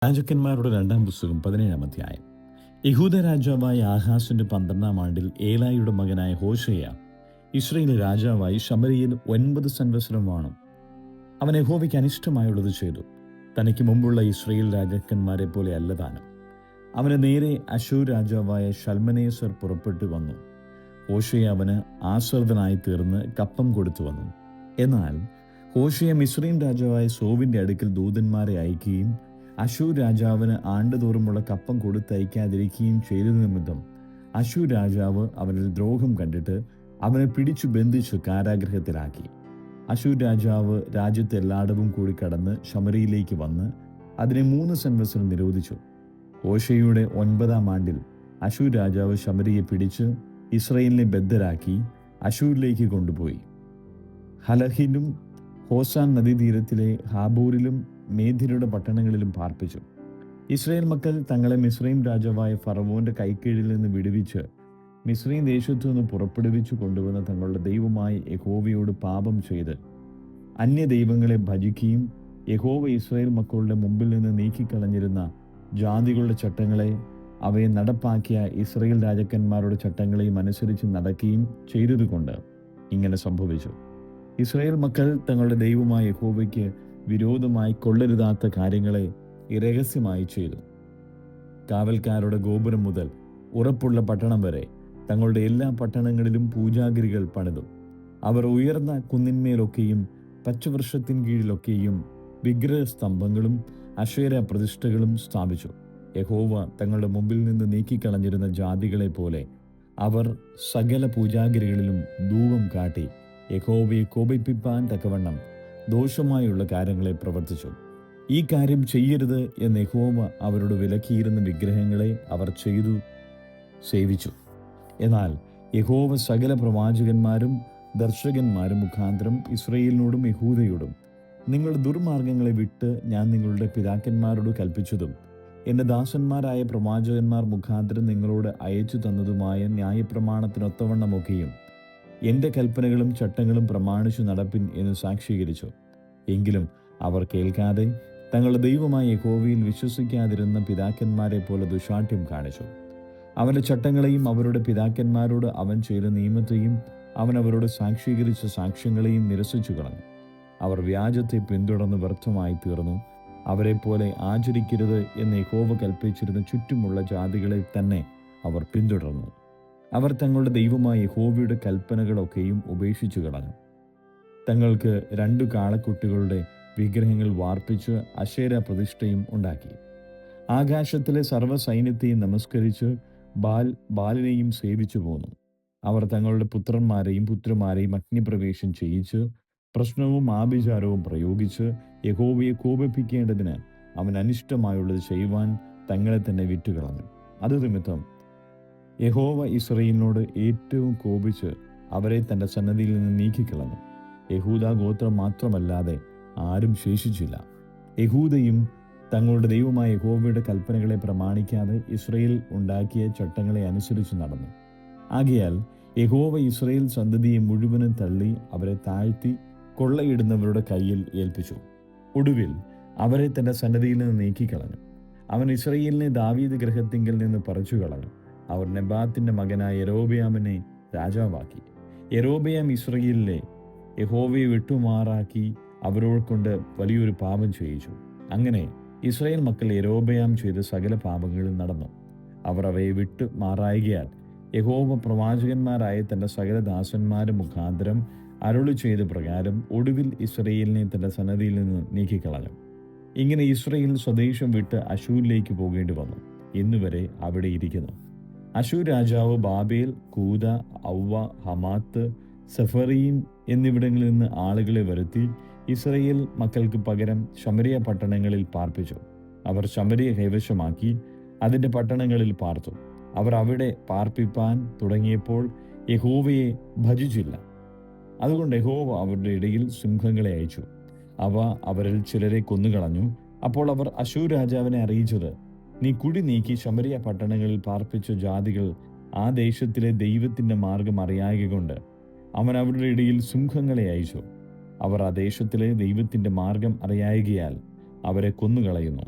രാജാക്കന്മാരുടെ രണ്ടാം പുസ്തകം 17-ാം അധ്യായം. യഹൂദ രാജാവായ ആഹാസിന്റെ 12-ാം ആണ്ടിൽ ഏലായിയുടെ മകനായ ഹോശേയ ഇസ്രായേൽ രാജാവായി ശമര്യയിൽ 9 സംവത്സരം വാണു. അവൻ യഹോവയ്ക്ക് അനിഷ്ടമായുള്ളത് ചെയ്തു. തനിക്ക് മുമ്പുള്ള ഇസ്രായേൽ രാജാക്കന്മാരെ പോലെ അല്ല താനും. അവന് നേരെ അശൂർ രാജാവായ ശൽമനേസർ പുറപ്പെട്ടു വന്നു. ഹോശേയ അവന് ആശ്രിതനായി തീർന്ന് കപ്പം കൊടുത്തു വന്നു. എന്നാൽ ഹോശേയ മിസ്രയീം രാജാവായ സോവിന്റെ അടുക്കൽ ദൂതന്മാരെ അയക്കുകയും അശൂർ രാജാവിന് ആണ്ടുതോറുമുള്ള കപ്പം കൊടുത്തയക്കാതിരിക്കുകയും ചെയ്തത് നിമിത്തം അശൂർ രാജാവ് അവനിൽ ദ്രോഹം കണ്ടിട്ട് അവനെ പിടിച്ചു ബന്ധിച്ചു കാരാഗൃഹത്തിലാക്കി. അശൂർ രാജാവ് രാജ്യത്തെ എല്ലായിടവും കൂടി കടന്ന് ശമര്യയിലേക്ക് വന്ന് അതിനെ 3 സംവത്സരം നിരോധിച്ചു. ഹോശേയയുടെ 9-ാം ആണ്ടിൽ അശൂർ രാജാവ് ശമര്യയെ പിടിച്ച് ഇസ്രായേലിനെ ബദ്ധരാക്കി അശൂരിലേക്ക് കൊണ്ടുപോയി. ഹലഹിലും ഹോസാൻ നദീതീരത്തിലെ ഹാബോരിലും മേദ്യരുടെ പട്ടണങ്ങളിലും പാർപ്പിച്ചു. ഇസ്രായേൽ മക്കൾ തങ്ങളെ മിസ്രയീം രാജാവായ ഫറവോന്റെ കൈക്കീഴിൽ നിന്ന് വിടുവിച്ച് മിസ്രയീം ദേശത്തു നിന്ന് പുറപ്പെടുവിച്ചു കൊണ്ടുവന്ന തങ്ങളുടെ ദൈവമായ യഹോവയോട് പാപം ചെയ്ത് അന്യ ദൈവങ്ങളെ ഭജിക്കുകയും യഹോവ ഇസ്രായേൽ മക്കളുടെ മുമ്പിൽ നിന്ന് നീക്കിക്കളഞ്ഞിരുന്ന ജാതികളുടെ ചട്ടങ്ങളെ അവയെ നടപ്പാക്കിയ ഇസ്രായേൽ രാജാക്കന്മാരുടെ ചട്ടങ്ങളെയും അനുസരിച്ച് നടക്കുകയും ചെയ്തതുകൊണ്ട് ഇങ്ങനെ സംഭവിച്ചു. ഇസ്രായേൽ മക്കൾ തങ്ങളുടെ ദൈവമായ യഹോവയ്ക്ക് വിരോധമായി കൊള്ളരുതാത്ത കാര്യങ്ങളെ രഹസ്യമായി ചെയ്തു. കാവൽക്കാരുടെ ഗോപുരം മുതൽ ഉറപ്പുള്ള പട്ടണം വരെ തങ്ങളുടെ എല്ലാ പട്ടണങ്ങളിലും പൂജാഗിരികൾ പണിതു. അവർ ഉയർന്ന കുന്നിന്മേലൊക്കെയും പച്ചവൃക്ഷത്തിൻ കീഴിലൊക്കെയും വിഗ്രഹസ്തംഭങ്ങളും അശേര പ്രതിഷ്ഠകളും സ്ഥാപിച്ചു. യഹോവ തങ്ങളുടെ മുമ്പിൽ നിന്ന് നീക്കിക്കളഞ്ഞിരുന്ന ജാതികളെ പോലെ അവർ സകല പൂജാഗിരികളിലും ധൂപം കാട്ടി യഹോവയെ കോപിപ്പിപ്പാൻ തക്കവണ്ണം ദോഷമായുള്ള കാര്യങ്ങളെ പ്രവർത്തിച്ചു. ഈ കാര്യം ചെയ്യരുത് എന്ന് യഹോവ അവരോട് വിലക്കിയിരുന്ന വിഗ്രഹങ്ങളെ അവർ ചെയ്തു സേവിച്ചു. എന്നാൽ യഹോവ സകല പ്രവാചകന്മാരും ദർശകന്മാരും മുഖാന്തരം ഇസ്രായേലിനോടും യഹൂദയോടും നിങ്ങളുടെ ദുർമാർഗങ്ങളെ വിട്ട് ഞാൻ നിങ്ങളുടെ പിതാക്കന്മാരോട് കൽപ്പിച്ചതും എൻ്റെ ദാസന്മാരായ പ്രവാചകന്മാർ മുഖാന്തരം നിങ്ങളോട് അയച്ചു തന്നതുമായ ന്യായപ്രമാണത്തിനൊത്തവണ്ണമൊക്കെയും എൻ്റെ കൽപ്പനകളും ചട്ടങ്ങളും പ്രമാണിച്ചു നടപ്പിൻ എന്ന് സാക്ഷീകരിച്ചു. എങ്കിലും അവർ കേൾക്കാതെ തങ്ങളുടെ ദൈവമായ യഹോവയിൽ വിശ്വസിക്കാതിരുന്ന പിതാക്കന്മാരെ പോലെ ദുശാഠ്യം കാണിച്ചു. അവൻ്റെ ചട്ടങ്ങളെയും അവരുടെ പിതാക്കന്മാരോട് അവൻ ചെയ്ത നിയമത്തെയും അവൻ അവരോട് സാക്ഷീകരിച്ച സാക്ഷ്യങ്ങളെയും നിരസിച്ചു കളഞ്ഞു. അവർ വ്യാജത്തെ പിന്തുടർന്ന് വ്യർത്ഥമായി തീർന്നു. അവരെ പോലെ ആചരിക്കരുത് എന്ന് യഹോവ കൽപ്പിച്ചിരുന്ന ചുറ്റുമുള്ള ജാതികളെ തന്നെ അവർ പിന്തുടർന്നു. അവർ തങ്ങളുടെ ദൈവമായ യഹോവയുടെ കൽപ്പനകളൊക്കെയും ഉപേക്ഷിച്ചു കളഞ്ഞു. തങ്ങൾക്ക് 2 കാളക്കുട്ടികളുടെ വിഗ്രഹങ്ങൾ വാർപ്പിച്ച് അശേര പ്രതിഷ്ഠയും ഉണ്ടാക്കി. ആകാശത്തിലെ സർവ്വസൈന്യത്തെയും നമസ്കരിച്ച് ബാലിനെയും സേവിച്ചു പോന്നു. അവർ തങ്ങളുടെ പുത്രന്മാരെയും പുത്രിമാരെയും അഗ്നിപ്രവേശം ചെയ്യിച്ച് പ്രശ്നവും ആഭിചാരവും പ്രയോഗിച്ച് യഹോവയെ കോപിപ്പിക്കേണ്ടതിന് അവൻ അനിഷ്ടമായുള്ളത് ചെയ്യുവാൻ തങ്ങളെ തന്നെ വിറ്റുകളഞ്ഞു. അത് നിമിത്തം യഹോവ ഇസ്രായേലിനോട് ഏറ്റവും കോപിച്ച് അവരെ തൻ്റെ സന്നദ്ധിയിൽ നിന്ന് നീക്കിക്കളഞ്ഞു. യഹൂദ ഗോത്രം മാത്രമല്ലാതെ ആരും ശേഷിച്ചില്ല. യഹൂദയും തങ്ങളുടെ ദൈവമായ യഹോവയുടെ കൽപ്പനകളെ പ്രമാണിക്കാതെ ഇസ്രായേൽ ഉണ്ടാക്കിയ ചട്ടങ്ങളെ അനുസരിച്ച് നടന്നു. ആകയാൽ യഹോവ ഇസ്രായേൽ സന്തതിയെ മുഴുവനും തള്ളി അവരെ താഴ്ത്തി കൊള്ളയിടുന്നവരുടെ കയ്യിൽ ഏൽപ്പിച്ചു. ഒടുവിൽ അവരെ തൻ്റെ സന്നദ്ധിയിൽ നിന്ന് നീക്കിക്കളഞ്ഞു. അവൻ ഇസ്രായേലിനെ ദാവീദ് ഗൃഹത്തിങ്കൽ നിന്ന് പറിച്ചു കളഞ്ഞു. അവർ നെബാത്തിന്റെ മകനായ യൊരോബെയാമിനെ രാജാവാക്കി. യൊരോബെയാം ഇസ്രായേലിലെ യഹോവയെ വിട്ടുമാറാക്കി അവരോട് കൊണ്ട് വലിയൊരു പാപം ചെയ്യിച്ചു. അങ്ങനെ ഇസ്രായേൽ മക്കൾ യൊരോബെയാം ചെയ്ത സകല പാപങ്ങളിൽ നടന്നു. അവർ അവയെ വിട്ടു മാറായികയാൽ യഹോവ പ്രവാചകന്മാരായ തൻ്റെ സകല ദാസന്മാരും മുഖാന്തരം അരുളി ചെയ്ത പ്രകാരം ഒടുവിൽ ഇസ്രായേലിനെ തൻ്റെ സന്നദ്ധിയിൽ നിന്ന് നീക്കിക്കളഞ്ഞു. ഇങ്ങനെ ഇസ്രായേൽ സ്വദേശം വിട്ട് അശൂരിലേക്ക് പോകേണ്ടി വന്നു. ഇന്നുവരെ അവിടെ ഇരിക്കുന്നു. അശൂർ രാജാവ് ബാബേൽ, കൂദ, ഔവ, ഹമാത്ത്, സെഫറീം എന്നിവിടങ്ങളിൽ നിന്ന് ആളുകളെ വരുത്തി ഇസ്രായേൽ മക്കൾക്ക് പകരം ശമര്യ പട്ടണങ്ങളിൽ പാർപ്പിച്ചു. അവർ ശമര്യ കൈവശമാക്കി അതിൻ്റെ പട്ടണങ്ങളിൽ പാർത്തു. അവർ അവിടെ പാർപ്പിപ്പാൻ തുടങ്ങിയപ്പോൾ യഹോവയെ ഭജിച്ചില്ല. അതുകൊണ്ട് യഹോവ അവരുടെ ഇടയിൽ സിംഹങ്ങളെ അയച്ചു. അവ അവരിൽ ചിലരെ കൊന്നുകളഞ്ഞു. അപ്പോൾ അവർ അശൂർ രാജാവിനെ അറിയിച്ചത്, നീ കുടി നീക്കി ശമര്യ പട്ടണങ്ങളിൽ പാർപ്പിച്ച ജാതികൾ ആ ദേശത്തിലെ ദൈവത്തിൻ്റെ മാർഗം അറിയായകൊണ്ട് അവൻ അവരുടെ ഇടയിൽ സിംഹങ്ങളെ അയച്ചു. അവർ ആ ദേശത്തിലെ ദൈവത്തിൻ്റെ മാർഗം അറിയായകയാൽ അവരെ കൊന്നുകളയുന്നു.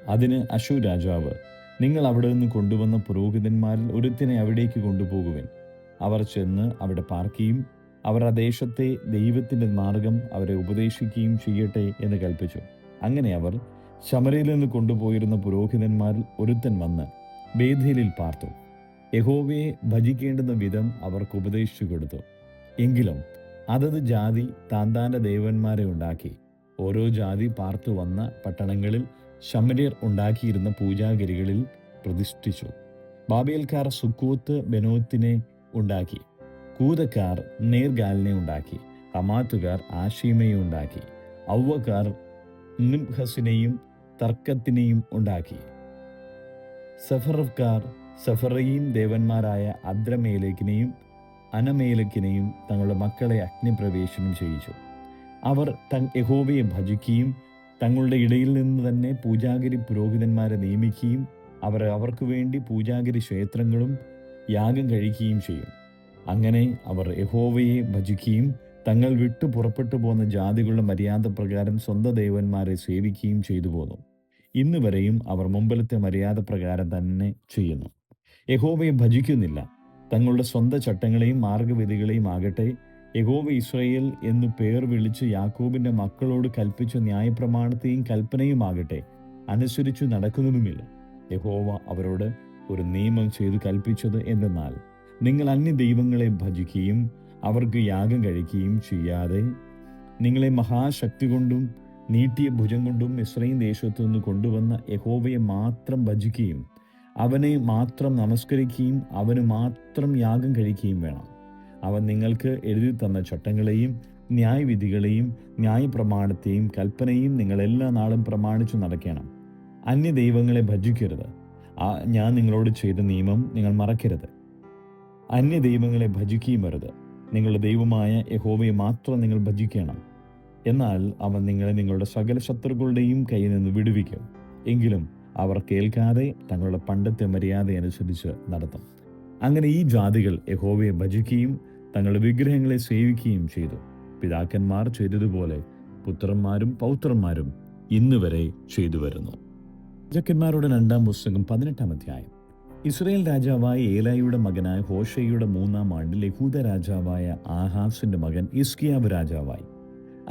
അതിന് അശ്ശൂർ രാജാവ്, നിങ്ങൾ അവിടെ നിന്ന് കൊണ്ടുവന്ന പുരോഹിതന്മാരിൽ ഒരുത്തിനെ അവിടേക്ക് കൊണ്ടുപോകുവിൻ. അവർ ചെന്ന് അവിടെ പാർക്കുകയും അവർ ആ ദേശത്തെ ദൈവത്തിൻ്റെ മാർഗം അവരെ ഉപദേശിക്കുകയും ചെയ്യട്ടെ എന്ന് കൽപ്പിച്ചു. അങ്ങനെ അവർ ശമര്യയിൽ നിന്ന് കൊണ്ടുപോയിരുന്ന പുരോഹിതന്മാരിൽ ഒരുത്തൻ വന്ന് ബേഥേലിൽ പാർത്തു. യഹോവയെ ഭജിക്കേണ്ടുന്ന വിധം അവർക്ക് ഉപദേശിച്ചു കൊടുത്തു. എങ്കിലും അതത് ജാതി താന്താൻ്റെ ദേവന്മാരെ ഉണ്ടാക്കി ഓരോ ജാതി പാർത്തു വന്ന പട്ടണങ്ങളിൽ ശമര്യർ ഉണ്ടാക്കിയിരുന്ന പൂജാഗിരികളിൽ പ്രതിഷ്ഠിച്ചു. ബാബേൽക്കാർ സുക്കോത്ത് ബെനോത്തിനെ ഉണ്ടാക്കി, കൂതക്കാർ നേർഗാലിനെ ഉണ്ടാക്കി, ഹമാത്തുകാർ ആഷീമയെ ഉണ്ടാക്കി, ഔവക്കാർ നിംഹസിനെയും തർക്കത്തിനെയും ഉണ്ടാക്കി. സഫറക്കാർ സഫറയീം ദേവന്മാരായ അദ്രമേലക്കിനെയും അനമേലക്കിനെയും തങ്ങളുടെ മക്കളെ അഗ്നിപ്രവേശനം ചെയ്യിച്ചു. അവർ യഹോവയെ ഭജിക്കുകയും തങ്ങളുടെ ഇടയിൽ നിന്ന് തന്നെ പൂജാഗിരി പുരോഹിതന്മാരെ നിയമിക്കുകയും അവർക്ക് വേണ്ടി പൂജാഗിരി ക്ഷേത്രങ്ങളും യാഗം കഴിക്കുകയും ചെയ്യും. അങ്ങനെ അവർ യഹോവയെ ഭജിക്കുകയും തങ്ങൾ വിട്ടു പുറപ്പെട്ടു പോന്ന ജാതികളുടെ മര്യാദ പ്രകാരം സ്വന്തം ദേവന്മാരെ സേവിക്കുകയും ചെയ്തു പോന്നു. ഇന്ന് വരെയും അവർ മുമ്പിലത്തെ മര്യാദ പ്രകാരം തന്നെ ചെയ്യുന്നു. യഹോവയെ ഭജിക്കുന്നില്ല. തങ്ങളുടെ സ്വന്തം ചട്ടങ്ങളെയും മാർഗവിധികളെയും ആകട്ടെ, യഹോവ ഇസ്രായേൽ എന്നു പേർ വിളിച്ച് യാക്കോബിന്റെ മക്കളോട് കൽപ്പിച്ച ന്യായപ്രമാണത്തെയും കൽപ്പനയും ആകട്ടെ അനുസരിച്ചു നടക്കുന്നതുമില്ല. യഹോവ അവരോട് ഒരു നിയമം ചെയ്തു കൽപ്പിച്ചത് എന്തെന്നാൽ, നിങ്ങൾ അന്യ ദൈവങ്ങളെ ഭജിക്കുകയും അവർക്ക് യാഗം കഴിക്കുകയും ചെയ്യാതെ നിങ്ങളെ മഹാശക്തി കൊണ്ടും നീട്ടിയ ഭുജം കൊണ്ടും മിസ്രയീം ദേശത്തു നിന്ന് കൊണ്ടുവന്ന യഹോവയെ മാത്രം ഭജിക്കുകയും അവനെ മാത്രം നമസ്കരിക്കുകയും അവന് മാത്രം യാഗം കഴിക്കുകയും വേണം. അവൻ നിങ്ങൾക്ക് എഴുതി തന്ന ചട്ടങ്ങളെയും ന്യായവിധികളെയും ന്യായപ്രമാണത്തെയും കൽപ്പനയും നിങ്ങൾ എല്ലാ നാളും പ്രമാണിച്ചു നടക്കണം. അന്യ ദൈവങ്ങളെ ഭജിക്കരുത്. ഞാൻ നിങ്ങളോട് ചെയ്ത നിയമം നിങ്ങൾ മറക്കരുത്. അന്യ ദൈവങ്ങളെ ഭജിക്കുകയും വരുത്. നിങ്ങളുടെ ദൈവമായ യഹോവയെ മാത്രം നിങ്ങൾ ഭജിക്കണം. എന്നാൽ അവൻ നിങ്ങളെ നിങ്ങളുടെ സകല ശത്രുക്കളുടെയും കയ്യിൽ നിന്ന് വിടുവിക്കും. എങ്കിലും അവർ കേൾക്കാതെ തങ്ങളുടെ പണ്ടത്തെ മര്യാദ അനുസരിച്ച് നടത്തും. അങ്ങനെ ഈ ജാതികൾ യഹോവയെ ഭജിക്കുകയും തങ്ങളുടെ വിഗ്രഹങ്ങളെ സേവിക്കുകയും ചെയ്തു. പിതാക്കന്മാർ ചെയ്തതുപോലെ പുത്രന്മാരും പൗത്രന്മാരും ഇന്ന് വരെ ചെയ്തു വരുന്നു. രാജാക്കന്മാരുടെ 2-ാം പുസ്തകം 18-ാം അധ്യായം. ഇസ്രായേൽ രാജാവായ ഏലായിയുടെ മകനായ ഹോശേയുടെ 3-ാം ആണ്ടിൽ യഹൂദ രാജാവായ ആഹാസിന്റെ മകൻ ഹിസ്കിയാവ് രാജാവായി.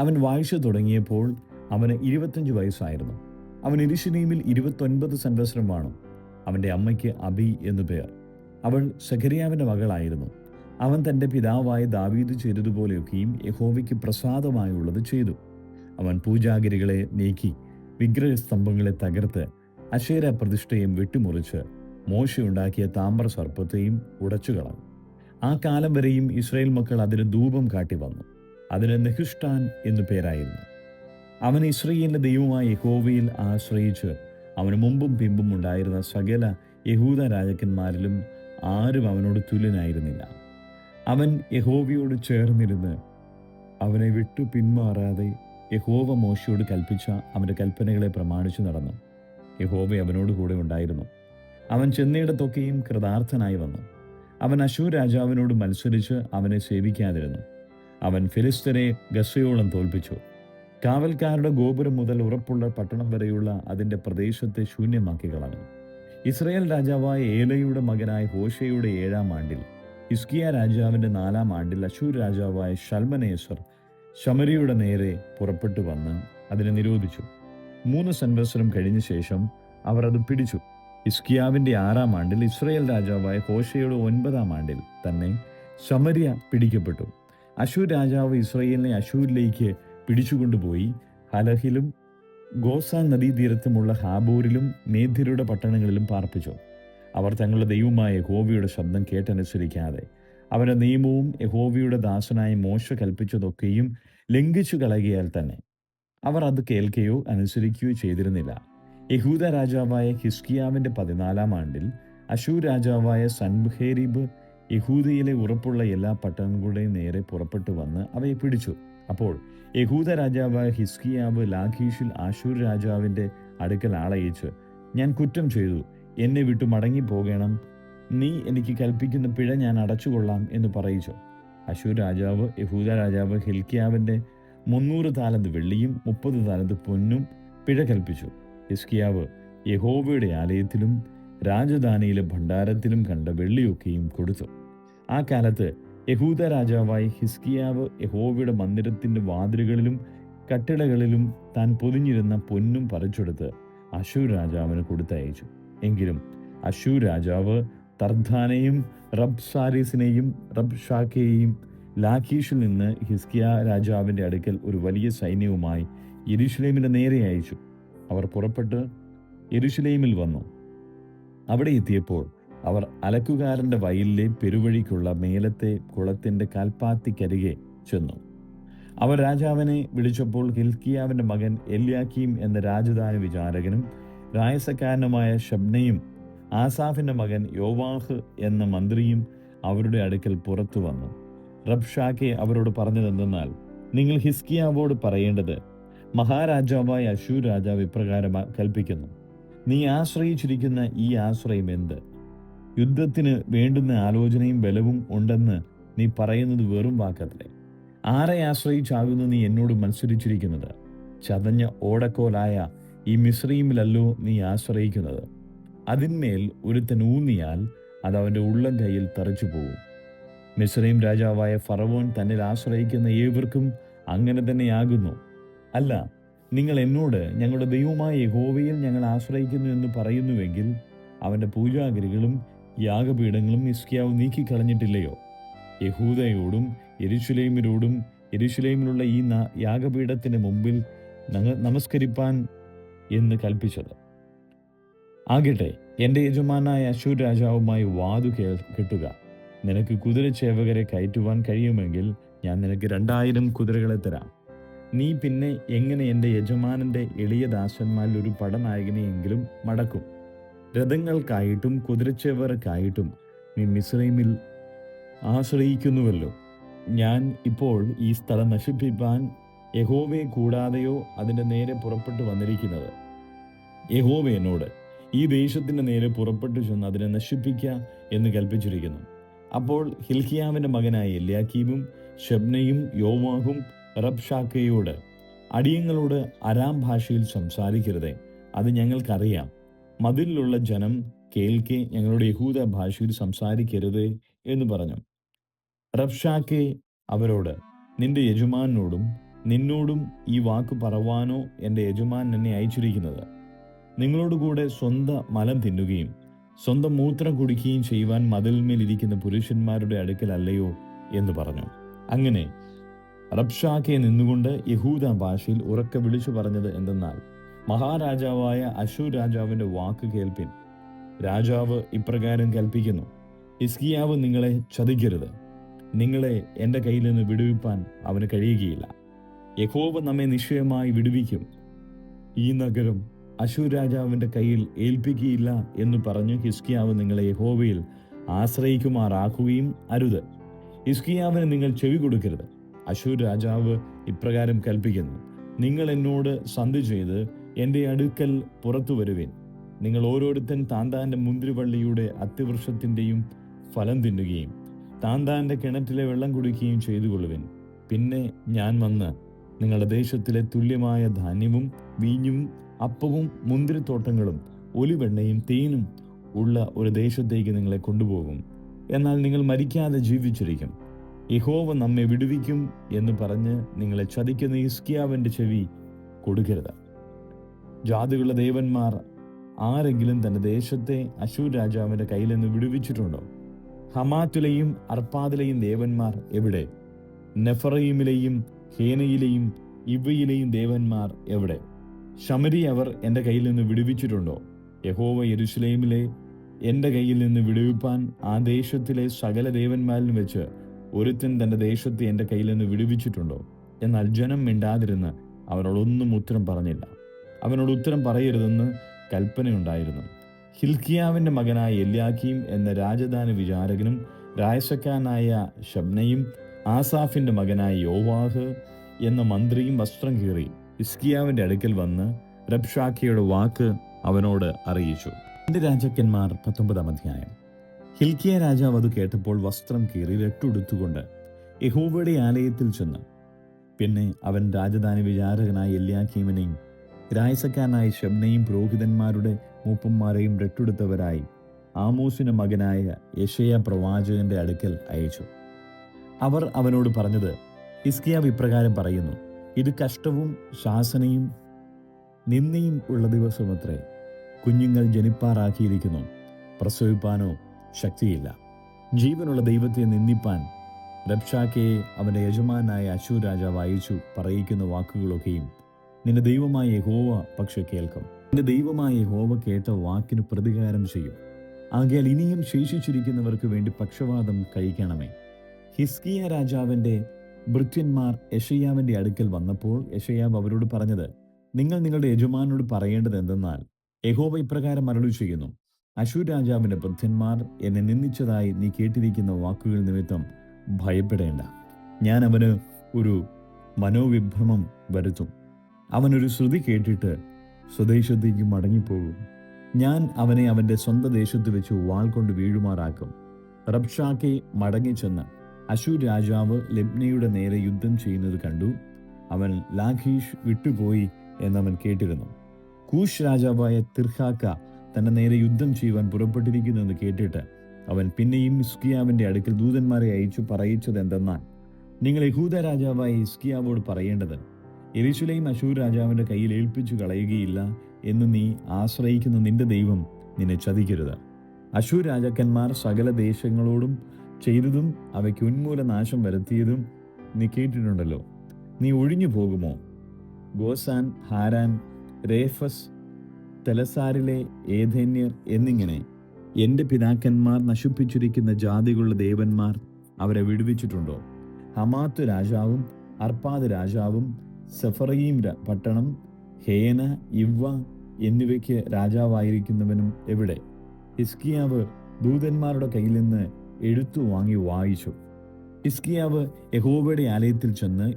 അവൻ വാഴ്ച തുടങ്ങിയപ്പോൾ അവന് 25 വയസ്സായിരുന്നു. അവൻ യെരൂശലേമിൽ 29 സംവത്സരം വാണു. അവൻ്റെ അമ്മയ്ക്ക് അബി എന്നു പേർ. അവൾ സെഖര്യാവിൻ്റെ മകളായിരുന്നു. അവൻ തൻ്റെ പിതാവായ ദാവീദ് ചെയ്തതുപോലെയൊക്കെയും യഹോവയ്ക്ക് പ്രസാദമായുള്ളത് ചെയ്തു. അവൻ പൂജാഗിരികളെ നീക്കി വിഗ്രഹസ്തംഭങ്ങളെ തകർത്ത് അശേര പ്രതിഷ്ഠയും വെട്ടിമുറിച്ച് മോശെ ഉണ്ടാക്കിയ താമ്ര സർപ്പത്തെയും ഉടച്ചു കളഞ്ഞു. ആ കാലം വരെയും ഇസ്രായേൽ മക്കൾ അതിന് ധൂപം കാട്ടി വന്നു. അതിന് നെഹുഷ്ടാൻ എന്നു പേരായിരുന്നു. അവൻ ഇസ്രായേലിന്റെ ദൈവമായ യഹോവയിൽ ആശ്രയിച്ച് അവന് മുമ്പും പിമ്പും ഉണ്ടായിരുന്ന സകല യഹൂദ രാജാക്കന്മാരിലും ആരും അവനോട് തുല്യനായിരുന്നില്ല. അവൻ യഹോവയോട് ചേർന്നിരുന്ന് അവനെ വിട്ടു പിന്മാറാതെ യഹോവ മോശയോട് കൽപ്പിച്ച അവൻ്റെ കൽപ്പനകളെ പ്രമാണിച്ചു നടന്നു. യഹോവ അവനോട് കൂടെ ഉണ്ടായിരുന്നു. അവൻ ചെന്നയിടത്തൊക്കെയും കൃതാർത്ഥനായി വന്നു. അവൻ അശ്ശൂർ രാജാവിനോട് മത്സരിച്ച് അവനെ സേവിക്കാതിരുന്നു. അവൻ ഫിലിസ്തരെ ഗസ്സയോളം തോൽപ്പിച്ചു. കാവൽക്കാരുടെ ഗോപുരം മുതൽ ഉറപ്പുള്ള പട്ടണം വരെയുള്ള അതിൻ്റെ പ്രദേശത്തെ ശൂന്യമാക്കി കളഞ്ഞു. ഇസ്രായേൽ രാജാവായ ഏലയുടെ മകനായ ഹോശേയുടെ 7-ാം ആണ്ടിൽ, ഹിസ്കിയ രാജാവിൻ്റെ 4-ാം ആണ്ടിൽ അശ്ശൂർ രാജാവായ ശൽമനേസർ ശമര്യയുടെ നേരെ പുറപ്പെട്ടു വന്ന് അതിനെ നിരോധിച്ചു. 3 സംവത്സരം കഴിഞ്ഞ ശേഷം അവർ അത് പിടിച്ചു. ഹിസ്കിയാവിൻ്റെ 6-ാം ആണ്ടിൽ ഇസ്രായേൽ രാജാവായ ഹോശേയുടെ 9-ാം ആണ്ടിൽ തന്നെ ശമര്യ പിടിക്കപ്പെട്ടു. അശ്ശൂർ രാജാവ് ഇസ്രായേലിനെ അശ്ശൂരിലേക്ക് പിടിച്ചുകൊണ്ടുപോയി ഹലഹിലും ഗോസാൻ നദീതീരത്തുമുള്ള ഹാബോരിലും മേദ്യരുടെ പട്ടണങ്ങളിലും പാർപ്പിച്ചു. അവർ തങ്ങളുടെ ദൈവമായ യഹോവയുടെ ശബ്ദം കേട്ടനുസരിക്കാതെ അവരുടെ നിയമവും യഹോവയുടെ ദാസനായ മോശ കൽപ്പിച്ചതൊക്കെയും ലംഘിച്ചു കളയുകയാൽ തന്നെ അവർ അത് കേൾക്കുകയോ അനുസരിക്കുകയോ ചെയ്തിരുന്നില്ല. യഹൂദ രാജാവായ ഹിസ്കിയാവിൻ്റെ 14-ാം ആണ്ടിൽ അശ്ശൂർ രാജാവായ സൻഹേരീബ് യഹൂദയിലെ ഉറപ്പുള്ള എല്ലാ പട്ടണങ്ങളുടെയും നേരെ പുറപ്പെട്ടു വന്ന് അവയെ പിടിച്ചു. അപ്പോൾ യഹൂദ രാജാവായ ഹിസ്കിയാവ് ലാഖീഷിൽ അശ്ശൂർ രാജാവിൻ്റെ അടുക്കൽ ആളയച്ച്, ഞാൻ കുറ്റം ചെയ്തു, എന്നെ വിട്ടു മടങ്ങിപ്പോകണം, നീ എനിക്ക് കൽപ്പിക്കുന്ന പിഴ ഞാൻ അടച്ചുകൊള്ളാം എന്ന് പറയിച്ചു. അശ്ശൂർ രാജാവ് യഹൂദ രാജാവ് ഹിൽക്കിയാവിൻ്റെ 300 താലന്ത് വെള്ളിയും 30 താലന്ത് പൊന്നും പിഴ കൽപ്പിച്ചു. ഹിസ്കിയാവ് യഹോവയുടെ ആലയത്തിലും രാജധാനിയിലെ ഭണ്ഡാരത്തിലും കണ്ട വെള്ളിയൊക്കെയും കൊടുത്തു. ആ കാലത്ത് യഹൂദ രാജാവായ ഹിസ്കിയാവ് യഹോവയുടെ മന്ദിരത്തിന്റെ വാതിലുകളിലും കട്ടിടകളിലും താൻ പൊതിഞ്ഞിരുന്ന പൊന്നും പറിച്ചെടുത്ത് അശ്ശൂർ രാജാവിന് കൊടുത്തയച്ചു. എങ്കിലും അശ്ശൂർ രാജാവ് തർധാനെയും റബ്സാരീസിനെയും റബ്ഷാക്കെയും ലാഖീഷിൽ നിന്ന് ഹിസ്കിയ രാജാവിന്റെ അടുക്കൽ ഒരു വലിയ സൈന്യവുമായി യെരൂശലേമിന്റെ നേരെ അയച്ചു. അവർ പുറപ്പെട്ട് യെരൂശലേമിൽ വന്നു. അവിടെ എത്തിയപ്പോൾ അവർ അലക്കുകാരന്റെ വയലിലെ പെരുവഴിക്കുള്ള മേലത്തെ കുളത്തിന്റെ കാൽപ്പാത്തിക്കരികെ ചെന്നു. അവർ രാജാവിനെ വിളിച്ചപ്പോൾ ഹിൽക്കിയാവിന്റെ മകൻ എല്യാക്കീം എന്ന രാജധാനി വിചാരകനും രായസക്കാരനുമായ ശബ്നയും ആസാഫിന്റെ മകൻ യോവാഹ് എന്ന മന്ത്രിയും അവരുടെ അടുക്കൽ പുറത്തു വന്നു. റബ്ഷാക്കെ അവരോട് പറഞ്ഞതെന്തെന്നാൽ, നിങ്ങൾ ഹിസ്കിയാവോട് പറയേണ്ടത്, മഹാരാജാവായ അശ്ശൂർ രാജാവ് ഇപ്രകാരം കൽപ്പിക്കുന്നു, നീ ആശ്രയിച്ചിരിക്കുന്ന ഈ ആശ്രയം എന്ത്? യുദ്ധത്തിന് വേണ്ടുന്ന ആലോചനയും ബലവും ഉണ്ടെന്ന് നീ പറയുന്നത് വെറും വാക്കത്രേ. ആരെ ആശ്രയിച്ചാകുന്നു നീ എന്നോട് മത്സരിച്ചിരിക്കുന്നത്? ചതഞ്ഞ ഓടക്കോലായ ഈ മിസ്രയീമിലല്ലോ നീ ആശ്രയിക്കുന്നത്. അതിന്മേൽ ഒരുത്തൻ ഊന്നിയാൽ അത് അവന്റെ ഉള്ളം കൈയിൽ തറച്ചു പോകും. മിസ്രയീം രാജാവായ ഫറവോൻ തന്നിൽ ആശ്രയിക്കുന്ന ഏവർക്കും അങ്ങനെ തന്നെയാകുന്നു. അല്ല, നിങ്ങൾ എന്നോട് ഞങ്ങളുടെ ദൈവമായ യഹോവയിൽ ഞങ്ങൾ ആശ്രയിക്കുന്നു എന്ന് പറയുന്നുവെങ്കിൽ അവന്റെ പൂജാഗിരികളും യാഗപീഠങ്ങളും ഹിസ്കിയാവ് നീക്കിക്കളഞ്ഞിട്ടില്ലയോ? യഹൂദയോടും യെരൂശലേമിനോടും യെരൂശലേമിലുള്ള ഈ യാഗപീഠത്തിന് മുമ്പിൽ നമസ്കരിപ്പാൻ എന്ന് കൽപ്പിച്ചത്. ആകട്ടെ, എൻ്റെ യജമാനായ അശ്ശൂർ രാജാവുമായി വാതു കെട്ടുക. നിനക്ക് കുതിരച്ചേവകരെ കയറ്റുവാൻ കഴിയുമെങ്കിൽ ഞാൻ നിനക്ക് 2000 കുതിരകളെ തരാം. നീ പിന്നെ എങ്ങനെ എൻ്റെ യജമാനന്റെ എളിയ ദാസന്മാരിൽ ഒരു പടനായകനെയെങ്കിലും മടക്കും? രഥങ്ങൾക്കായിട്ടും കുതിരച്ചേവകർക്കായിട്ടും നീ മിസ്രയീമിൽ ആശ്രയിക്കുന്നുവല്ലോ. ഞാൻ ഇപ്പോൾ ഈ സ്ഥലം നശിപ്പിപ്പാൻ യഹോവയെ കൂടാതെയോ അതിൻ്റെ നേരെ പുറപ്പെട്ടു വന്നിരിക്കുന്നത്? യഹോവ എന്നോട്, ഈ ദേശത്തിന്റെ നേരെ പുറപ്പെട്ടു ചെന്ന് അതിനെ നശിപ്പിക്കുക എന്ന് കൽപ്പിച്ചിരിക്കുന്നു. അപ്പോൾ ഹിൽക്കിയാവിന്റെ മകനായ എല്യാക്കീമും ശബ്നയും യോവാഹും റബ്ഷാക്കയോട്, അടിയങ്ങളോട് അരാം ഭാഷയിൽ സംസാരിക്കരുതേ, അത് ഞങ്ങൾക്കറിയാം. മതിലുള്ള ജനം കേൾക്കെ ഞങ്ങളുടെ യഹൂദ ഭാഷയിൽ സംസാരിക്കരുതേ എന്ന് പറഞ്ഞു. റബ്ഷാക്കെ അവരോട്, നിന്റെ യജമാനോടും നിന്നോടും ഈ വാക്ക് പറവാനോ എൻ്റെ യജമാൻ എന്നെ അയച്ചിരിക്കുന്നത്? നിങ്ങളോടുകൂടെ സ്വന്തം മലം തിന്നുകയും സ്വന്തം മൂത്രം കുടിക്കുകയും ചെയ്യുവാൻ മതിൽമേൽ ഇരിക്കുന്ന പുരുഷന്മാരുടെ അടുക്കലല്ലയോ എന്ന് പറഞ്ഞു. അങ്ങനെ റബ്ഷാക്കെ നിന്നുകൊണ്ട് യഹൂദ ഭാഷയിൽ ഉറക്കെ വിളിച്ചു പറഞ്ഞത് എന്തെന്നാൽ, മഹാരാജാവായ അശ്ശൂർ രാജാവിന്റെ വാക്ക് കേൾപ്പിൻ. രാജാവ് ഇപ്രകാരം കൽപ്പിക്കുന്നു, ഹിസ്കിയാവ് നിങ്ങളെ ചതിക്കരുത്. നിങ്ങളെ എൻ്റെ കയ്യിൽ നിന്ന് വിടുവിപ്പാൻ അവന് കഴിയുകയില്ല. യഹോവ നമ്മെ നിശ്ചയമായി വിടുവിക്കും. ഈ നഗരം അശ്ശൂർ രാജാവിന്റെ കയ്യിൽ ഏൽപ്പിക്കുകയില്ല എന്ന് പറഞ്ഞു ഹിസ്കിയാവ് നിങ്ങളെ യഹോവയിൽ ആശ്രയിക്കുമാറാക്കുകയും അരുത്. ഹിസ്കിയാവിന് നിങ്ങൾ ചെവി കൊടുക്കരുത്. അശ്ശൂർ രാജാവ് ഇപ്രകാരം കൽപ്പിക്കുന്നു, നിങ്ങൾ എന്നോട് സന്ധി ചെയ്ത് എൻ്റെ അടുക്കൽ പുറത്തു വരുവിൻ. നിങ്ങൾ ഓരോരുത്തൻ താന്താന്റെ മുന്തിരിവള്ളിയുടെ അത്തിവൃക്ഷത്തിൻ്റെയും ഫലം തിന്നുകയും താന്താന്റെ കിണറ്റിലെ വെള്ളം കുടിക്കുകയും ചെയ്തു കൊള്ളുവിൻ. പിന്നെ ഞാൻ വന്ന് നിങ്ങളുടെ ദേശത്തിലെ തുല്യമായ ധാന്യവും വീഞ്ഞും അപ്പവും മുന്തിരിത്തോട്ടങ്ങളും ഒലിവെണ്ണയും തേനും ഉള്ള ഒരു ദേശത്തേക്ക് നിങ്ങളെ കൊണ്ടുപോകും. എന്നാൽ നിങ്ങൾ മരിക്കാതെ ജീവിച്ചിരിക്കും. യഹോവ നമ്മെ വിടുവിക്കും എന്ന് പറഞ്ഞ് നിങ്ങളെ ചതിക്കുന്ന ഹിസ്കിയാവിന്റെ ചെവി കൊടുക്കരുത്. ജാതികളുടെ ദേവന്മാർ ആരെങ്കിലും തന്റെ ദേശത്തെ അശ്ശൂർ രാജാവിന്റെ കയ്യിൽ നിന്ന് വിടുവിച്ചിട്ടുണ്ടോ? ഹമാത്തിലെയും അർപ്പാദിലെയും ദേവന്മാർ എവിടെ? നെഫറയിമിലെയും ഹേനയിലെയും ഇവയിലെയും ദേവന്മാർ എവിടെ? ശമരി അവർ എൻ്റെ കയ്യിൽ നിന്ന് വിടുവിച്ചിട്ടുണ്ടോ? യഹോവ യെരൂശലേമിലെ എൻ്റെ കയ്യിൽ നിന്ന് വിടുവിപ്പാൻ ആ ദേശത്തിലെ സകല ദേവന്മാരിലും വെച്ച് ഒരുത്തൻ തൻ്റെ ദേശത്തെ എൻ്റെ കയ്യിൽ നിന്ന് വിടുവിച്ചിട്ടുണ്ടോ? എന്നാൽ ജനം മിണ്ടാതിരുന്ന് അവനോടൊന്നും ഉത്തരം പറഞ്ഞില്ല. അവനോട് ഉത്തരം പറയരുതെന്ന് കൽപ്പനയുണ്ടായിരുന്നു. ഹിൽക്കിയാവിന്റെ മകനായ എല്യാക്കീം എന്ന രാജധാനി വിചാരകനും രായസക്കാരനായ ശബ്നയും ആസാഫിന്റെ മകനായ യോവാഹ് എന്ന മന്ത്രിയും വസ്ത്രം കീറി ഹിസ്കിയാവിന്റെ അടുക്കൽ വന്ന് റബ്ഷാക്കയുടെ വാക്ക് അവനോട് അറിയിച്ചു. 2 രാജാക്കന്മാർ 19 അധ്യായം. ഹിൽക്കിയ രാജാവ് അത് കേട്ടപ്പോൾ വസ്ത്രം കീറി രട്ടുടുത്തുകൊണ്ട് യഹോവയുടെ ആലയത്തിൽ ചെന്ന്, പിന്നെ അവൻ രാജധാനി വിചാരകനായ എല്യാക്കീമിനെയും രായസക്കാരനായ ശബ്നയും പുരോഹിതന്മാരുടെ മൂപ്പന്മാരെയും രട്ടെടുത്തവരായി ആമോസിന്റെ മകനായ യെശയ്യാ പ്രവാചകന്റെ അടുക്കൽ അയച്ചു. അവർ അവനോട് പറഞ്ഞത്, ഹിസ്കിയാവ് ഇപ്രകാരം പറയുന്നു: ഇത് കഷ്ടവും ശാസനയും നിന്ദയും ഉള്ള ദിവസമത്രേ. കുഞ്ഞുങ്ങൾ ജനിപ്പാറാക്കിയിരിക്കുന്നു, പ്രസവിപ്പാനോ ശക്തിയില്ല. ജീവനുള്ള ദൈവത്തെ നിന്ദിപ്പാൻ റബ്ശാക്കയെ അവന്റെ യജമാനായ അശ്ശൂർ രാജാവ് അയച്ചു പറയിക്കുന്ന വാക്കുകളൊക്കെയും നിന്റെ ദൈവമായ യഹോവ പക്ഷെ കേൾക്കും. നിന്റെ ദൈവമായ യഹോവ കേട്ട വാക്കിന് പ്രതികാരം ചെയ്യും. ആകയാൽ ഇനിയും ശേഷിച്ചിരിക്കുന്നവർക്ക് വേണ്ടി പക്ഷവാദം കഴിക്കണമേ. ഹിസ്കിയ രാജാവിന്റെ ഭൃത്യന്മാർ യെശയ്യാവിന്റെ അടുക്കൽ വന്നപ്പോൾ യെശയ്യാവ് അവരോട് പറഞ്ഞത്, നിങ്ങൾ നിങ്ങളുടെ യജമാനോട് പറയേണ്ടത് എന്തെന്നാൽ, യഹോവ ഇപ്രകാരം അരുളി ചെയ്യുന്നു: അശ്ശൂർ രാജാവിന്റെ ഭൃത്യന്മാർ എന്നെ നിന്ദിച്ചതായി നീ കേട്ടിരിക്കുന്ന വാക്കുകൾ നിമിത്തം ഭയപ്പെടേണ്ട. ഞാൻ അവന് ഒരു മനോവിഭ്രമം വരുത്തും. അവനൊരു ശ്രുതി കേട്ടിട്ട് സ്വദേശത്തേക്ക് മടങ്ങിപ്പോകും. ഞാൻ അവനെ അവന്റെ സ്വന്തം ദേശത്ത് വെച്ച് വാൾ കൊണ്ട് വീഴുമാറാക്കും. റബ്ശാക്കെ മടങ്ങിച്ചെന്ന് അശ്ശൂർ രാജാവ് ലിബ്നയുടെ നേരെ യുദ്ധം ചെയ്യുന്നത് കണ്ടു. അവൻ ലാഖീഷ് വിട്ടുപോയി എന്നവൻ കേട്ടിരുന്നു. കൂശ് രാജാവായ തിർഹാക്ക തന്റെ നേരെ യുദ്ധം ചെയ്യുവാൻ പുറപ്പെട്ടിരിക്കുന്നു എന്ന് കേട്ടിട്ട് അവൻ പിന്നെയും ഹിസ്കിയാവിന്റെ അടുക്കൽ ദൂതന്മാരെ അയച്ചു പറയിച്ചത് എന്തെന്നാൽ, നിങ്ങൾ യഹൂദ രാജാവായ ഹിസ്കിയാവോട് പറയേണ്ടത്, യെരൂശലേം അശ്ശൂർ രാജാവിന്റെ കയ്യിൽ ഏൽപ്പിച്ചു കളയുകയില്ല എന്ന് നീ ആശ്രയിക്കുന്ന നിന്റെ ദൈവം നിന്നെ ചതിക്കരുത്. അശ്ശൂർ രാജാക്കന്മാർ സകല ദേശങ്ങളോടും ചെയ്തതും അവയ്ക്ക് ഉന്മൂലനാശം വരുത്തിയതും നീ കേട്ടിട്ടുണ്ടല്ലോ. നീ ഒഴിഞ്ഞു പോകുമോ? ഗോസാൻ, ഹാരാൻ, രേഫസ്, തെലസാരിലെ ഏഥേന്യർ എന്നിങ്ങനെ എൻ്റെ പിതാക്കന്മാർ നശിപ്പിച്ചിരിക്കുന്ന ജാതികളുടെ ദേവന്മാർ അവരെ വിടുവിച്ചിട്ടുണ്ടോ? ഹമാത്ത് രാജാവും അർപ്പാദ് രാജാവും സെഫറയീം പട്ടണം, ഹേന, ഇവ്വ എന്നിവയ്ക്ക് രാജാവായിരിക്കുന്നവനും എവിടെ? ഹിസ്കിയാവ് ദൂതന്മാരുടെ കയ്യിൽ നിന്ന് എഴുത്തു വാങ്ങി വായിച്ചു. ഹിസ്കിയാവ് യഹോവയുടെ ആലയത്തിൽ ചെന്ന്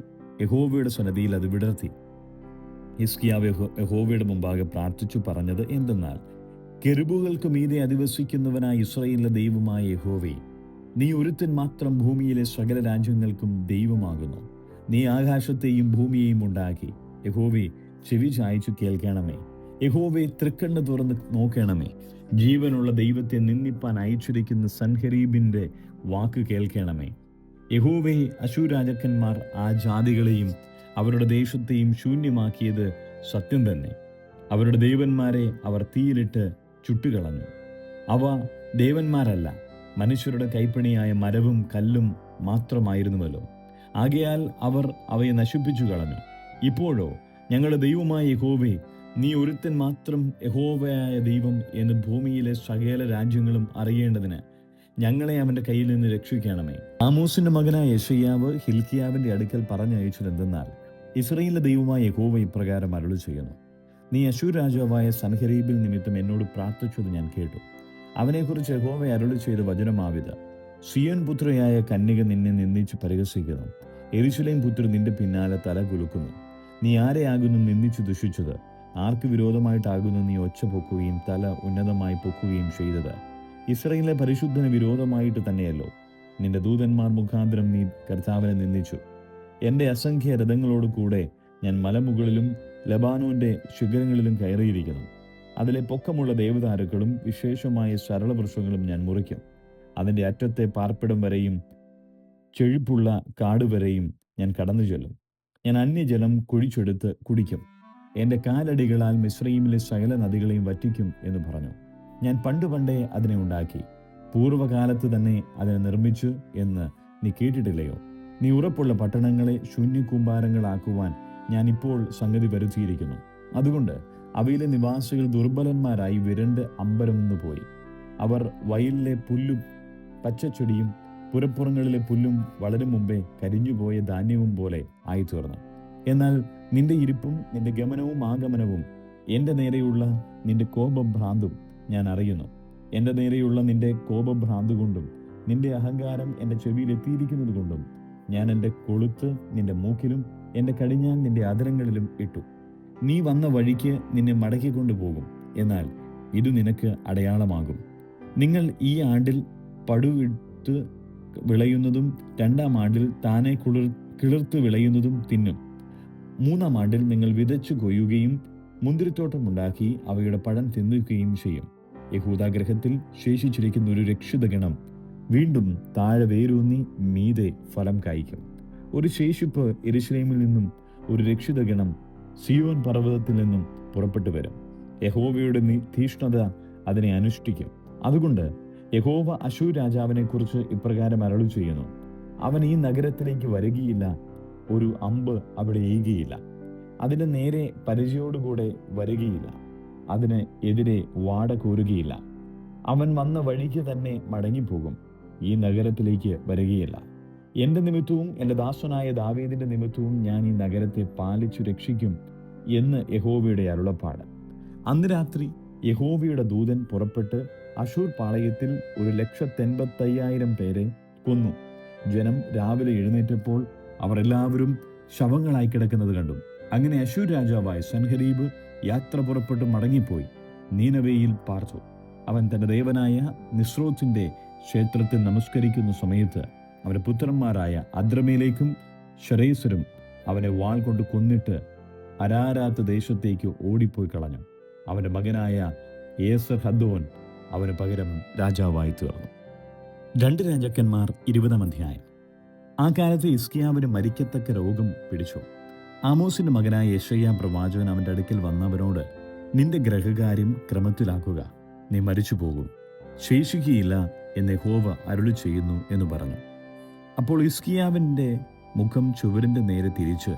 യഹോവയുടെ സന്നിധിയിൽ അത് വിടർത്തി. ഹിസ്കിയാവ് യഹോവയുടെ മുമ്പാകെ പ്രാർത്ഥിച്ചു പറഞ്ഞത് എന്തെന്നാൽ, കെരുബുകൾക്ക് മീതെ അധിവസിക്കുന്നവനായ ഇസ്രായേലിന്റെ ദൈവമായ യഹോവേ, നീ ഒരുത്തൻ മാത്രം ഭൂമിയിലെ സകല രാജ്യങ്ങൾക്കും ദൈവമാകുന്നു. നീ ആകാശത്തെയും ഭൂമിയെയും ഉണ്ടാക്കി. യഹോവേ, ചെവി ചായ്ച്ചു കേൾക്കണമേ. യഹോവേ, തൃക്കണ്ണ് തുറന്ന് നോക്കണമേ. ജീവനുള്ള ദൈവത്തെ നിന്ദിപ്പാൻ അയച്ചിരിക്കുന്ന സൻഹരീബിന്റെ വാക്ക് കേൾക്കണമേ. യഹോവേ, അശ്ശൂർ രാജാക്കന്മാർ ആ ജാതികളെയും അവരുടെ ദേശത്തെയും ശൂന്യമാക്കിയത് സത്യം തന്നെ. അവരുടെ ദേവന്മാരെ അവർ തീയിലിട്ട് ചുട്ടുകളഞ്ഞു. അവ ദേവന്മാരല്ല, മനുഷ്യരുടെ കൈപ്പണിയായ മരവും കല്ലും മാത്രമായിരുന്നുവല്ലോ. ആകയാൽ അവർ അവയെ നശിപ്പിച്ചു കളഞ്ഞു. ഇപ്പോഴോ ഞങ്ങളുടെ ദൈവമായ യഹോവേ, നീ ഒരുത്തൻ മാത്രം യഹോവയായ ദൈവം എന്ന് ഭൂമിയിലെ സകല രാജ്യങ്ങളും അറിയേണ്ടതിന് ഞങ്ങളെ അവന്റെ കയ്യിൽ നിന്ന് രക്ഷിക്കണമേ. ആമോസിന്റെ മകനായ യെശയ്യാവ് ഹിൽക്കിയാവിന്റെ അടുക്കൽ പറഞ്ഞയച്ചത് എന്തെന്നാൽ, ഇസ്രായേലിന്റെ ദൈവമായ യഹോവ ഇപ്രകാരം അരുളി ചെയ്യുന്നു: നീ അശ്ശൂർ രാജാവായ സൻഹരീബിൽ നിമിത്തം എന്നോട് പ്രാർത്ഥിച്ചത് ഞാൻ കേട്ടു. അവനെക്കുറിച്ച് യഹോവ അരുളി ചെയ്ത വചനമാവിത്: സിയോൻ പുത്രയായ കന്യക നിന്നെ നിന്ദിച്ച് പരിഹസിക്കുന്നു. യെരൂശലേം പുത്രർ നിന്റെ പിന്നാലെ തല കുലുക്കുന്നു. നീ ആരെയാകുന്നു നിന്ദിച്ചു ദുഷിച്ചത്? ആർക്ക് വിരോധമായിട്ടാകുന്നു നീ ഒച്ച പൊക്കുകയും തല ഉന്നതമായി പൊക്കുകയും ചെയ്തത്? ഇസ്രായേലിലെ പരിശുദ്ധന് വിരോധമായിട്ട് തന്നെയല്ലോ. നിന്റെ ദൂതന്മാർ മുഖാന്തരം നീ കർത്താവിനെ നിന്ദിച്ചു. എൻ്റെ അസംഖ്യ രഥങ്ങളോട് കൂടെ ഞാൻ മലമുകളിലും ലബാനോന്റെ ശിഖരങ്ങളിലും കയറിയിരിക്കുന്നു. അതിലെ പൊക്കമുള്ള ദേവദാരുക്കളും വിശേഷമായ സരളവൃക്ഷങ്ങളും ഞാൻ മുറിക്കും. അതിൻ്റെ അറ്റത്തെ പാർപ്പിടം വരെയും ചെഴിപ്പുള്ള കാടുവരെയും ഞാൻ കടന്നു ചെല്ലും. ഞാൻ അന്യജലം കുഴിച്ചെടുത്ത് കുടിക്കും. എൻ്റെ കാലടികളാൽ മിസ്രയീമിലെ സകല നദികളെയും വറ്റിക്കും എന്ന് പറഞ്ഞു. ഞാൻ പണ്ടേ അതിനെ ഉണ്ടാക്കി, പൂർവ്വകാലത്ത് തന്നെ അതിനെ നിർമ്മിച്ചു എന്ന് നീ കേട്ടിട്ടില്ലയോ? നീ ഉറപ്പുള്ള പട്ടണങ്ങളെ ശൂന്യകൂമ്പാരങ്ങളാക്കുവാൻ ഞാൻ ഇപ്പോൾ സംഗതി വരുത്തിയിരിക്കുന്നു. അതുകൊണ്ട് അവയിലെ നിവാസികൾ ദുർബലന്മാരായി വിരണ്ട് അമ്പരന്ന് പോയി. അവർ വയലിലെ പുല്ലും പച്ചച്ചെടിയും പുരപ്പുറങ്ങളിലെ പുല്ലും വളരും മുമ്പേ കരിഞ്ഞുപോയ ധാന്യവും പോലെ ആയിത്തീർന്നു. എന്നാൽ നിന്റെ ഇരിപ്പും നിന്റെ ഗമനവും ആഗമനവും എൻ്റെ നേരെയുള്ള നിന്റെ കോപഭ്രാന്തും ഞാൻ അറിയുന്നു. എൻ്റെ നേരെയുള്ള നിന്റെ കോപഭ്രാന്ത് കൊണ്ടും നിന്റെ അഹങ്കാരം എൻ്റെ ചെവിയിൽ എത്തിയിരിക്കുന്നത് കൊണ്ടും ഞാൻ എൻ്റെ കൊളുത്ത് നിന്റെ മൂക്കിലും എൻ്റെ കടിഞ്ഞാൻ നിന്റെ അധരങ്ങളിലും ഇട്ടു. നീ വന്ന വഴിക്ക് നിന്നെ മടക്കിക്കൊണ്ടുപോകും. എന്നാൽ ഇത് നിനക്ക് അടയാളമാകും. നിങ്ങൾ ഈ ആണ്ടിൽ പടുവിട്ട് വിളയുന്നതും 2-ാം ആണ്ടിൽ താനെ കിളിർത്ത് വിളയുന്നതും തിന്നും. 3-ാം ആണ്ടിൽ നിങ്ങൾ വിതച്ചു കൊയ്യുകയും മുന്തിരിത്തോട്ടം ഉണ്ടാക്കി അവയുടെ പഴം തിന്നുകയും ചെയ്യും. യഹൂദാഗ്രഹത്തിൽ ശേഷിച്ചിരിക്കുന്ന ഒരു രക്ഷിത ഗണം വീണ്ടും താഴെ വേരൂന്നി മീതെ ഫലം കായ്ക്കും. ഒരു ശേഷിപ്പ് യെരൂശലേമിൽ നിന്നും, ഒരു രക്ഷിത ഗണം സിയോൻ പർവ്വതത്തിൽ നിന്നും പുറപ്പെട്ടു വരും. യഹോവയുടെ തീഷ്ണത അതിനെ അനുഷ്ഠിക്കും. അതുകൊണ്ട് യഹോവ അശ്ശൂർ രാജാവിനെ കുറിച്ച് ഇപ്രകാരം അരുളി ചെയ്യുന്നു: അവൻ ഈ നഗരത്തിലേക്ക് വരികയില്ല, ഒരു അമ്പ് അവിടെ എയ്യുകയില്ല, അതിന് നേരെ പരിചയോടുകൂടെ വരികയില്ല, അതിന് എതിരെ വാട കോരുകയില്ല. അവൻ വന്ന വഴിക്ക് തന്നെ മടങ്ങിപ്പോകും, ഈ നഗരത്തിലേക്ക് വരികയില്ല. എന്റെ നിമിത്തവും എൻ്റെ ദാസനായ ദാവീദിന്റെ നിമിത്തവും ഞാൻ ഈ നഗരത്തെ പാലിച്ചു രക്ഷിക്കും എന്ന് യഹോവയുടെ അരുളപ്പാട്. അന്ന് രാത്രി യഹോവയുടെ ദൂതൻ പുറപ്പെട്ട് അശ്ശൂർ പാളയത്തിൽ 1,85,000 പേരെ കൊന്നു. ജനം രാവിലെ എഴുന്നേറ്റപ്പോൾ അവർ എല്ലാവരും ശവങ്ങളായി കിടക്കുന്നത് കണ്ടു. അങ്ങനെ അശ്ശൂർ രാജാവായ സൻഹരീബ് യാത്ര പുറപ്പെട്ട് മടങ്ങിപ്പോയി നീനവേയിൽ പാർത്തു. അവൻ തന്റെ ദേവനായ നിസ്രോത്തിന്റെ ക്ഷേത്രത്തിൽ നമസ്കരിക്കുന്ന സമയത്ത് അവന്റെ പുത്രന്മാരായ അദ്രമേലേക്കും ശരേസരും അവനെ വാൾ കൊണ്ട് കൊന്നിട്ട് അരാരാത്ത് ദേശത്തേക്ക് ഓടിപ്പോയി കളഞ്ഞു. അവന്റെ മകനായ ഏസർ ഹദ്ദോൻ അവന് പകരം രാജാവായി തീർന്നു. 2 രാജാക്കന്മാർ 20-ാം അധ്യായം. ആ കാലത്ത് ഹിസ്കിയാവിന് മരിക്കത്തക്ക രോഗം പിടിച്ചു. ആമോസിന്റെ മകനായ യെശയ്യാ പ്രവാചകൻ അവന്റെ അടുക്കൽ വന്നവനോട്, നിന്റെ ഗ്രഹകാര്യം ക്രമത്തിലാക്കുക, നീ മരിച്ചു പോകും, ശേഷിക്കുകയില്ല എന്ന് യഹോവ അരുളി ചെയ്യുന്നു എന്ന് പറഞ്ഞു. അപ്പോൾ ഹിസ്കിയാവിന്റെ മുഖം ചുവരിന്റെ നേരെ തിരിച്ച്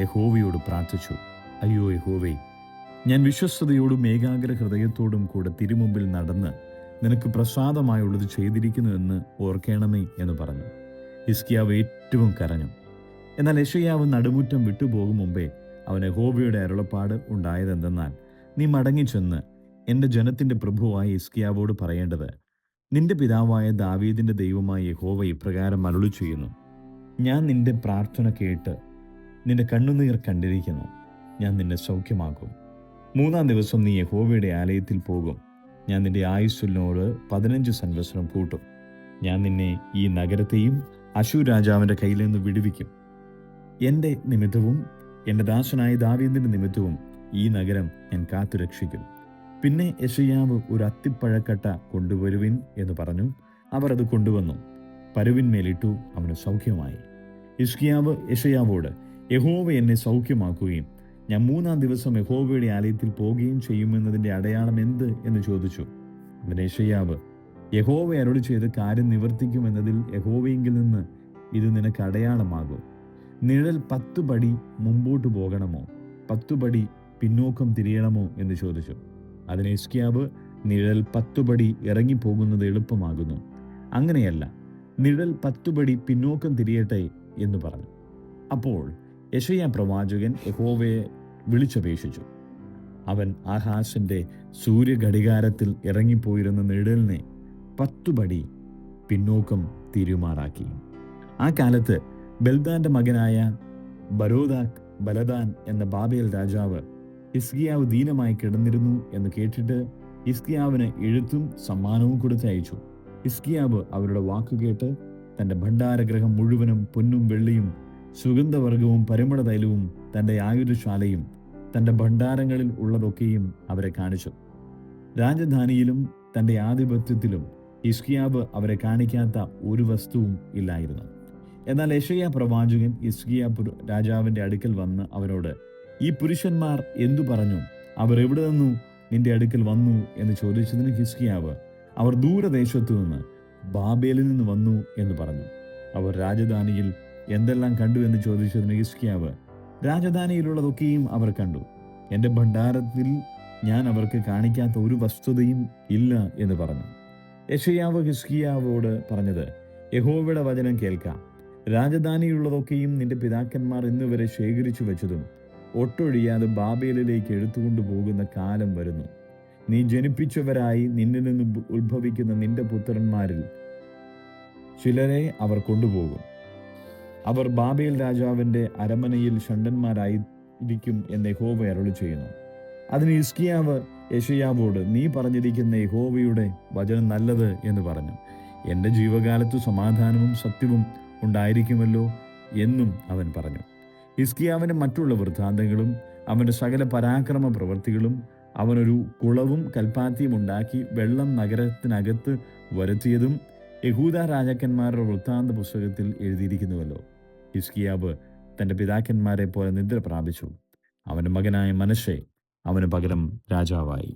യഹോവയോട് പ്രാർത്ഥിച്ചു. അയ്യോ യഹോവേ, ഞാൻ വിശ്വസ്തയോടും ഏകാഗ്ര ഹൃദയത്തോടും കൂടെ തിരുമുമ്പിൽ നടന്ന് നിനക്ക് പ്രസാദമായുള്ളത് ചെയ്തിരിക്കുന്നു എന്ന് ഓർക്കണമേ എന്ന് പറഞ്ഞു. ഹിസ്കിയാവ് ഏറ്റവും കരഞ്ഞു. എന്നാൽ യെശയ്യാവ് നടുമുറ്റം വിട്ടുപോകും മുമ്പേ അവൻ യഹോവയുടെ അരുളപ്പാട് ഉണ്ടായതെന്തെന്നാൽ, നീ മടങ്ങിച്ചെന്ന് എൻ്റെ ജനത്തിൻ്റെ പ്രഭുവായ ഹിസ്കിയാവോട് പറയേണ്ടത്, നിന്റെ പിതാവായ ദാവീദിന്റെ ദൈവമായ യഹോവ ഇപ്രകാരം അരുളി ചെയ്യുന്നു: ഞാൻ നിന്റെ പ്രാർത്ഥന കേട്ട് നിന്റെ കണ്ണുനീർ കണ്ടിരിക്കുന്നു. ഞാൻ നിന്നെ സൗഖ്യമാക്കും. 3-ാം ദിവസം നീ യഹോവയുടെ ആലയത്തിൽ പോകും. ഞാൻ നിന്റെ ആയുസ്സിനോട് 15 സംവത്സരം കൂട്ടും. ഞാൻ നിന്നെ ഈ നഗരത്തെയും അശ്ശൂർ രാജാവിന്റെ കയ്യിൽ നിന്ന് വിടുവിക്കും. എൻ്റെ നിമിത്തവും എൻ്റെ ദാസനായ ദാവീദിന്റെ നിമിത്തവും ഈ നഗരം ഞാൻ കാത്തുരക്ഷിക്കും. പിന്നെ യെശയ്യാവ് ഒരു അത്തിപ്പഴക്കട്ട കൊണ്ടുവരുവിൻ എന്ന് പറഞ്ഞു. അവർ അത് കൊണ്ടുവന്നു, പരുവിന്മേലിട്ടു, അവന് സൗഖ്യമായി. ഹിസ്കിയാവ് യെശയ്യാവോട്, യഹോവ എന്നെ സൗഖ്യമാക്കുകയും ഞാൻ 3-ാം ദിവസം യഹോവയുടെ ആലയത്തിൽ പോകുകയും ചെയ്യുമെന്നതിൻ്റെ അടയാളം എന്ത് എന്ന് ചോദിച്ചു. അവൻ യെശയ്യാവ്, യഹോവ അരുളി ചെയ്ത് കാര്യം നിവർത്തിക്കുമെന്നതിൽ യഹോവയെങ്കിൽ നിന്ന് ഇത് നിനക്ക് അടയാളമാകും. നിഴൽ 10 പടി മുമ്പോട്ട് പോകണമോ 10 പടി പിന്നോക്കം തിരിയണമോ എന്ന് ചോദിച്ചു. അതിന് ഹിസ്കിയാവ്, നിഴൽ 10 പടി ഇറങ്ങിപ്പോകുന്നത് എളുപ്പമാകുന്നു, അങ്ങനെയല്ല, നിഴൽ 10 പടി പിന്നോക്കം തിരിയട്ടെ എന്ന് പറഞ്ഞു. അപ്പോൾ യെശയ്യാ പ്രവാചകൻ യഹോവയെ വിളിച്ചപേക്ഷിച്ചു. അവൻ ആഹാസിന്റെ സൂര്യഘടികാരത്തിൽ ഇറങ്ങിപ്പോയിരുന്ന നിഴലിനെ 10 പടി പിന്നോക്കം തിരുമാറാക്കി. ആ കാലത്ത് ബൽദാന്റെ മകനായ ബലദാൻ എന്ന ബാബേൽ രാജാവ് ഹിസ്കിയാവ് ദീനമായി കിടന്നിരുന്നു എന്ന് കേട്ടിട്ട് ഹിസ്കിയാവിന് എഴുത്തും സമ്മാനവും കൊടുത്തയച്ചു. ഹിസ്കിയാവ് അവരുടെ വാക്കുകേട്ട് തന്റെ ഭണ്ഡാരഗ്രഹം മുഴുവനും പൊന്നും വെള്ളിയും സുഗന്ധവർഗവും പരിമള തൈലവും തൻ്റെ ആയുധശാലയും തൻ്റെ ഭണ്ഡാരങ്ങളിൽ ഉള്ളതൊക്കെയും അവരെ കാണിച്ചു. രാജധാനിയിലും തൻ്റെ ആധിപത്യത്തിലും ഹിസ്കിയാവ് അവരെ കാണിക്കാത്ത ഒരു വസ്തുവും ഇല്ലായിരുന്നു. എന്നാൽ യെശയ്യാ പ്രവാചകൻ ഹിസ്കിയാ രാജാവിൻ്റെ അടുക്കൽ വന്ന് അവരോട്, ഈ പുരുഷന്മാർ എന്തു പറഞ്ഞു? അവർ എവിടെ നിന്നു നിന്റെ അടുക്കൽ വന്നു എന്ന് ചോദിച്ചതിന് ഹിസ്കിയാവ്, അവർ ദൂരദേശത്തു നിന്ന്, ബാബേലിൽ നിന്ന് വന്നു എന്ന് പറഞ്ഞു. അവർ രാജധാനിയിൽ എന്തെല്ലാം കണ്ടു എന്ന് ചോദിച്ചതിന് ഹിസ്കിയാവ്, രാജധാനിയിലുള്ളതൊക്കെയും അവർ കണ്ടു. എൻ്റെ ഭണ്ഡാരത്തിൽ ഞാൻ അവർക്ക് കാണിക്കാത്ത ഒരു വസ്തുതയും ഇല്ല എന്ന് പറഞ്ഞു. യെശയ്യാവ് ഹിസ്കിയാവോട് പറഞ്ഞത്, യഹോവയുടെ വചനം കേൾക്കാം. രാജധാനിയിലുള്ളതൊക്കെയും നിന്റെ പിതാക്കന്മാർ ഇന്നുവരെ ശേഖരിച്ചു വെച്ചതും ഒട്ടൊഴിയാതെ ബാബേലിലേക്ക് എടുത്തുകൊണ്ടു പോകുന്ന കാലം വരുന്നു. നീ ജനിപ്പിച്ചവരായി നിന്നിൽ നിന്ന് ഉത്ഭവിക്കുന്ന നിന്റെ പുത്രന്മാരിൽ ചിലരെ അവർ കൊണ്ടുപോകും. അവർ ബാബേൽ രാജാവിന്റെ അരമനയിൽ ഷണ്ഡന്മാരായിരിക്കും എന്ന് യഹോവ അരുളി ചെയ്യുന്നു. അതിന് ഹിസ്കിയാവ് യെശയ്യാവോട്, നീ പറഞ്ഞിരിക്കുന്ന യഹോവയുടെ വചനം നല്ലത് എന്ന് പറഞ്ഞു. എൻ്റെ ജീവകാലത്തു സമാധാനവും സത്യവും ഉണ്ടായിരിക്കുമല്ലോ എന്നും അവൻ പറഞ്ഞു. ഹിസ്കിയാവിന്റെ മറ്റുള്ള വൃത്താന്തങ്ങളും അവൻ്റെ സകല പരാക്രമ പ്രവൃത്തികളും, അവനൊരു കുളവും കൽപ്പാത്തിയും ഉണ്ടാക്കി വെള്ളം നഗരത്തിനകത്ത് വരുത്തിയതും യഹൂദ രാജാക്കന്മാരുടെ വൃത്താന്ത പുസ്തകത്തിൽ എഴുതിയിരിക്കുന്നുവല്ലോ. ഹിസ്കിയാവ് തൻ്റെ പിതാക്കന്മാരെ പോലെ നിദ്ര പ്രാപിച്ചു. അവൻ്റെ മകനായ മനശ്ശെ അവന് പകരം രാജാവായി.